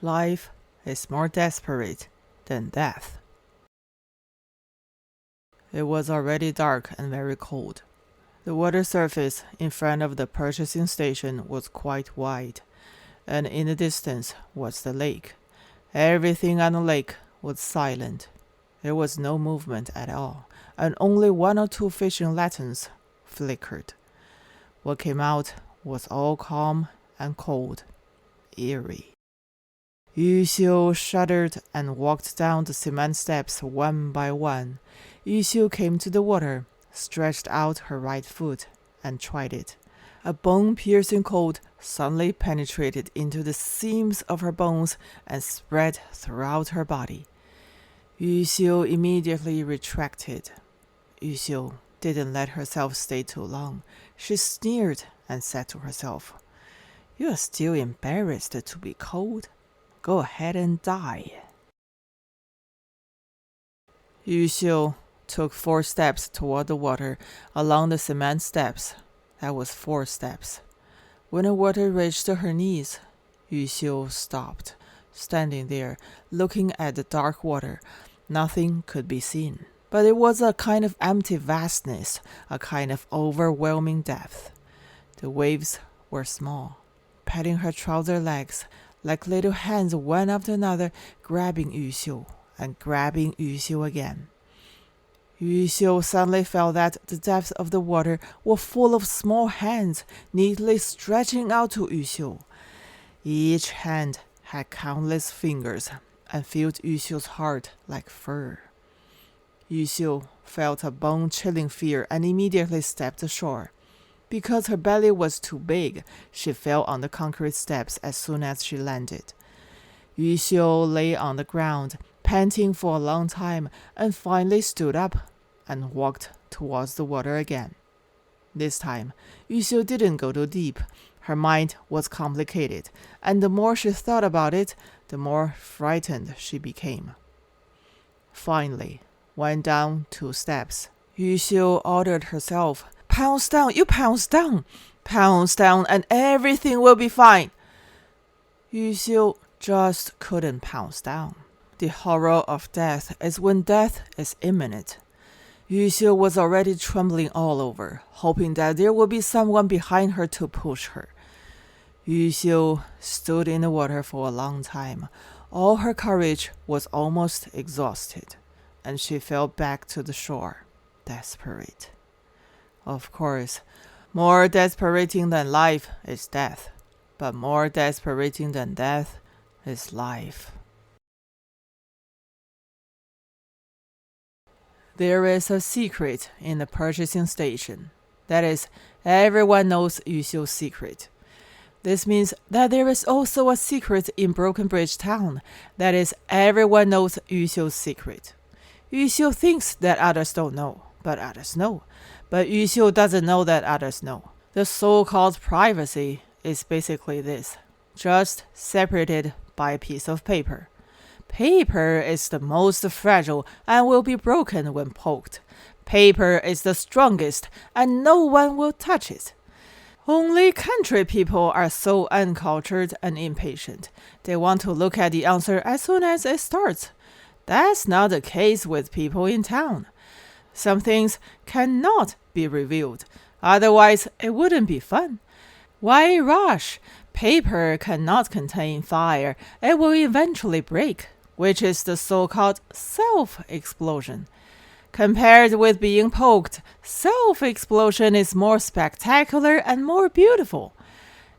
life is more desperate than death. It was already dark and very cold. The water surface in front of the purchasing station was quite wide, and in the distance was the lake. Everything on the lake was silent. There was no movement at all, and only one or two fishing lanterns flickered. What came out was all calm and cold, eerie. Yu Xiu shuddered and walked down the cement steps one by one. Yu Xiu came to the water, stretched out her right foot, and tried it. A bone-piercing cold suddenly penetrated into the seams of her bones and spread throughout her body. Yu Xiu immediately retracted. Yu Xiu didn't let herself stay too long. She sneered and said to herself, "You are still embarrassed to be cold? Go ahead and die." Yu Xiu took 4 steps toward the water along the cement steps. That was 4 steps. When the water reached her knees, Yu Xiu stopped, standing there, looking at the dark water. Nothing could be seen, but it was a kind of empty vastness, a kind of overwhelming depth. The waves were small, patting her trouser legs like little hands one after another, grabbing Yu Xiu and grabbing Yu Xiu again. Yu Xiu suddenly felt that the depths of the water were full of small hands, neatly stretching out to Yu Xiu. Each hand had countless fingers and filled Yu Xiu's heart like fur. Yu Xiu felt a bone-chilling fear and immediately stepped ashore. Because her belly was too big, she fell on the concrete steps as soon as she landed. Yu Xiu lay on the ground, panting for a long time, and finally stood up and walked towards the water again. This time, Yu Xiu didn't go too deep. Her mind was complicated, and the more she thought about it, the more frightened she became. Finally, when down 2 steps, Yu Xiu ordered herself, "Pounce down, you pounce down! Pounce down and everything will be fine!" Yu Xiu just couldn't pounce down. The horror of death is when death is imminent. Yu Xiu was already trembling all over, hoping that there would be someone behind her to push her. Yu Xiu stood in the water for a long time. All her courage was almost exhausted, and she fell back to the shore, desperate. Of course, more desperating than life is death, but more desperating than death is life. There is a secret in the purchasing station. That is, everyone knows Yu Xiu's secret. This means that there is also a secret in Broken Bridge Town. That is, everyone knows Yu Xiu's secret. Yu Xiu thinks that others don't know, but others know. But Yu Xiu doesn't know that others know. The so-called privacy is basically this, just separated by a piece of paper. Paper is the most fragile and will be broken when poked. Paper is the strongest and no one will touch it. Only country people are so uncultured and impatient. They want to look at the answer as soon as it starts. That's not the case with people in town. Some things cannot be revealed, otherwise it wouldn't be fun. Why rush? Paper cannot contain fire. It will eventually break, which is the so-called self-explosion. Compared with being poked, self-explosion is more spectacular and more beautiful.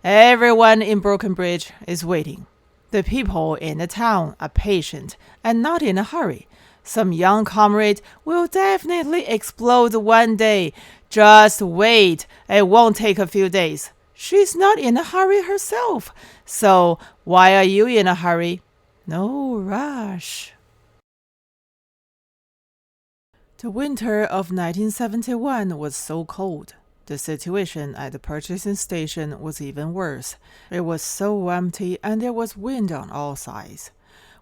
Everyone in Broken Bridge is waiting. The people in the town are patient and not in a hurry. Some young comrade will definitely explode one day. Just wait, it won't take a few days. She's not in a hurry herself. So why are you in a hurry? No rush. The winter of 1971 was so cold. The situation at the purchasing station was even worse. It was so empty and there was wind on all sides.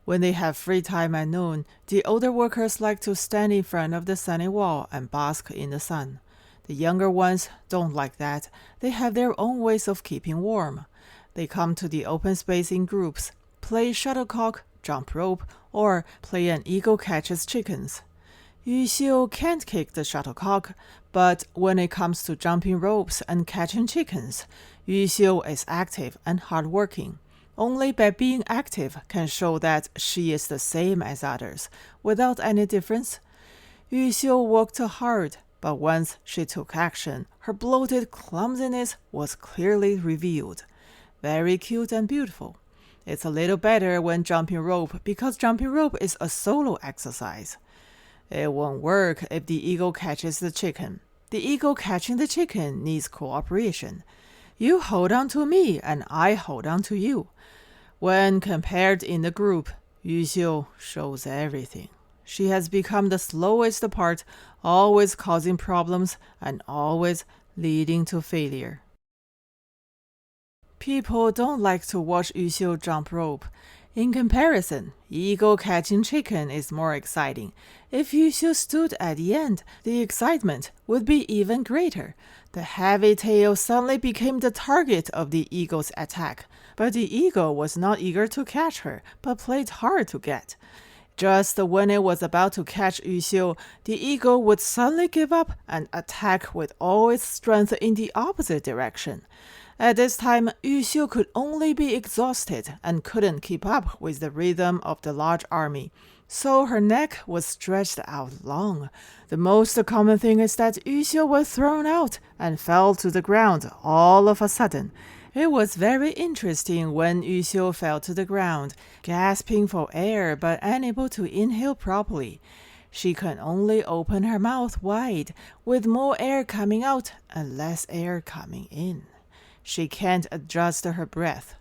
When they have free time at noon, the older workers like to stand in front of the sunny wall and bask in the sun. The younger ones don't like that. They have their own ways of keeping warm. They come to the open space in groups, play shuttlecock, jump rope, or play an eagle catches chickens. Yu Xiu can't kick the shuttlecock, but when it comes to jumping ropes and catching chickens, Yu Xiu is active and hardworking. Only by being active can show that she is the same as others, without any difference. Yu Xiu worked hard, but once she took action, her bloated clumsiness was clearly revealed. Very cute and beautiful. It's a little better when jumping rope because jumping rope is a solo exercise. It won't work if the eagle catches the chicken. The eagle catching the chicken needs cooperation. You hold on to me and I hold on to you. When compared in the group, Yu Xiu shows everything. She has become the slowest part, always causing problems and always leading to failure. People don't like to watch Yu Xiu jump rope. In comparison, eagle catching chicken is more exciting. If Yu Xiu stood at the end, the excitement would be even greater. The heavy tail suddenly became the target of the eagle's attack, but the eagle was not eager to catch her, but played hard to get. Just when it was about to catch Yu Xiu, the eagle would suddenly give up and attack with all its strength in the opposite direction. At this time, Yu Xiu could only be exhausted and couldn't keep up with the rhythm of the large army, so her neck was stretched out long. The most common thing is that Yu Xiu was thrown out and fell to the ground all of a sudden. It was very interesting when Yu Xiu fell to the ground, gasping for air but unable to inhale properly. She can only open her mouth wide, with more air coming out and less air coming in. She can't adjust her breath.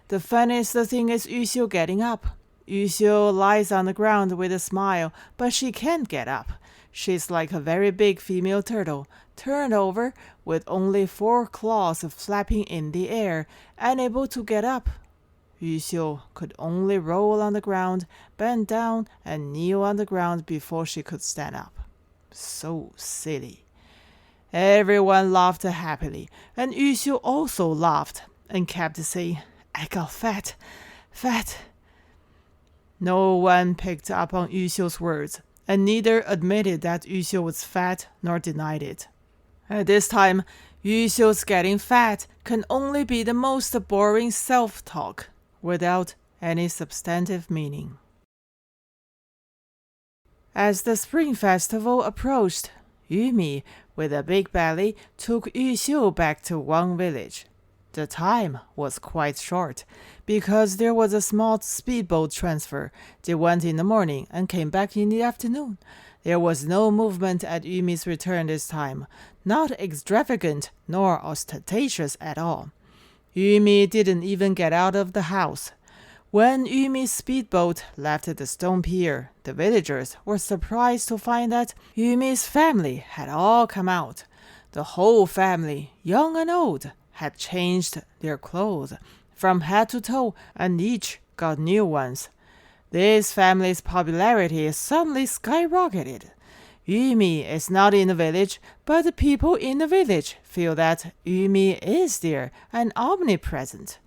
The funniest thing is Yu Xiu getting up. Yu Xiu lies on the ground with a smile, but she can't get up. She's like a very big female turtle, turned over, with only 4 claws flapping in the air, unable to get up. Yu Xiu could only roll on the ground, bend down, and kneel on the ground before she could stand up. So silly. Everyone laughed happily, and Yu Xiu also laughed and kept saying, "I got fat, fat." No one picked up on Yu Xiu's words, and neither admitted that Yu Xiu was fat nor denied it. At this time, Yu Xiu's getting fat can only be the most boring self-talk, without any substantive meaning. As the Spring Festival approached, Yumi, with a big belly, took Yu Xiu back to Wang village. The time was quite short, because there was a small speedboat transfer. They went in the morning and came back in the afternoon. There was no movement at Yumi's return this time, not extravagant nor ostentatious at all. Yumi didn't even get out of the house. When Yumi's speedboat left the stone pier, the villagers were surprised to find that Yumi's family had all come out. The whole family, young and old, had changed their clothes from head to toe, and each got new ones. This family's popularity suddenly skyrocketed. Yumi is not in the village, but the people in the village feel that Yumi is there and omnipresent.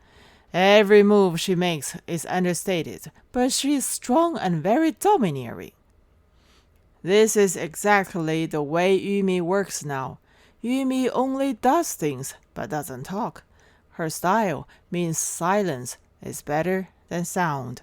Every move she makes is understated, but she is strong and very domineering. This is exactly the way Yumi works now. Yumi only does things, but doesn't talk. Her style means silence is better than sound.